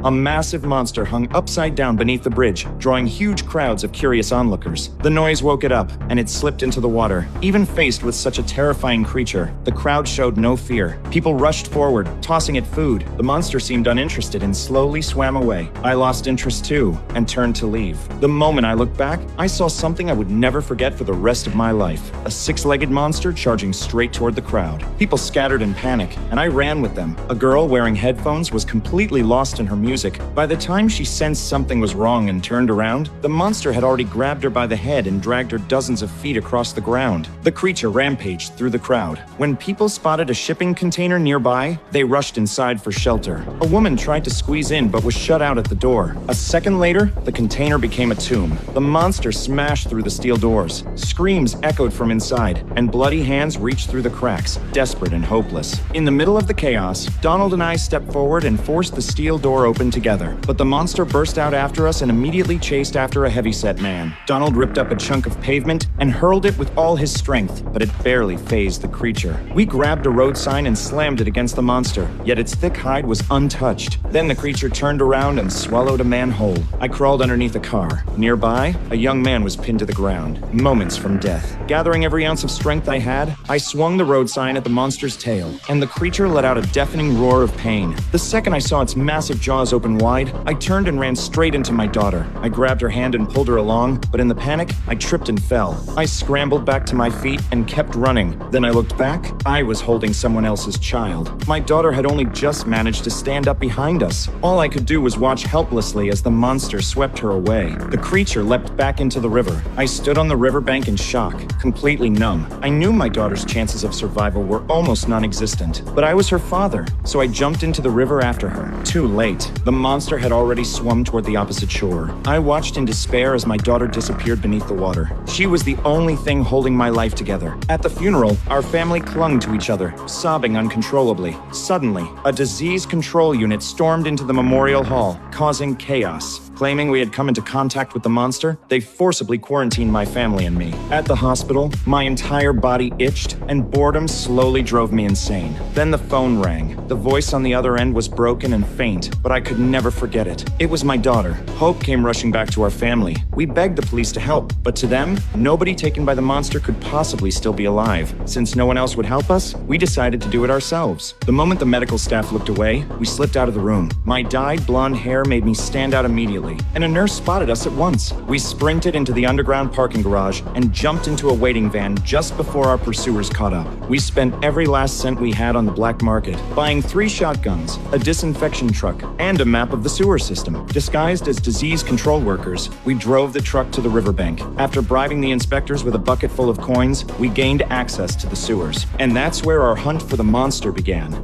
A massive monster hung upside down beneath the bridge, drawing huge crowds of curious onlookers. The noise woke it up, and it slipped into the water. Even faced with such a terrifying creature, the crowd showed no fear. People rushed forward, tossing it food. The monster seemed uninterested and slowly swam away. I lost interest too, and turned to leave. The moment I looked back, I saw something I would never forget for the rest of my life. A six-legged monster charging straight toward the crowd. People scattered in panic, and I ran with them. A girl wearing headphones was completely lost in her music. By the time she sensed something was wrong and turned around, the monster had already grabbed her by the head and dragged her dozens of feet across the ground. The creature rampaged through the crowd. When people spotted a shipping container nearby, they rushed inside for shelter. A woman tried to squeeze in but was shut out at the door. A second later, the container became a tomb. The monster smashed through the steel doors. Screams echoed from inside, and bloody hands reached through the cracks, desperate and hopeless. In the middle of the chaos, Donald and I stepped forward and forced the steel door open together. But the monster burst out after us and immediately chased after a heavyset man. Donald ripped up a chunk of pavement and hurled it with all his strength, but it barely fazed the creature. We grabbed a road sign and slammed it against the monster, yet its thick hide was untouched. Then the creature turned around and swallowed a man whole. I crawled underneath a car. Nearby, a young man was pinned to the ground, moments from death. Gathering every ounce of strength I had, I swung the road sign at the monster's tail, and the creature let out a deafening roar of pain. The second I saw its massive jaws open wide, I turned and ran straight into my daughter. I grabbed her hand and pulled her along, but in the panic, I tripped and fell. I scrambled back to my feet and kept running. Then I looked back. I was holding someone else's child. My daughter had only just managed to stand up behind us. All I could do was watch helplessly as the monster swept her away. The creature leapt back into the river. I stood on the riverbank in shock, completely numb. I knew my daughter's chances of survival were almost non-existent, but I was her father, so I jumped into the river after her. Too late. The monster had already swum toward the opposite shore. I watched in despair as my daughter disappeared beneath the water. She was the only thing holding my life together. At the funeral, our family clung to each other, sobbing uncontrollably. Suddenly, a disease control unit stormed into the memorial hall, causing chaos. Claiming we had come into contact with the monster, they forcibly quarantined my family and me. At the hospital, my entire body itched, and boredom slowly drove me insane. Then the phone rang. The voice on the other end was broken and faint, but I could never forget it. It was my daughter. Hope came rushing back to our family. We begged the police to help, but to them, nobody taken by the monster could possibly still be alive. Since no one else would help us, we decided to do it ourselves. The moment the medical staff looked away, we slipped out of the room. My dyed blonde hair made me stand out immediately, and a nurse spotted us at once. We sprinted into the underground parking garage and jumped into a waiting van just before our pursuers caught up. We spent every last cent we had on the black market, buying 3 shotguns, a disinfection truck, and a map of the sewer system. Disguised as disease control workers, we drove the truck to the riverbank. After bribing the inspectors with a bucket full of coins, we gained access to the sewers. And that's where our hunt for the monster began.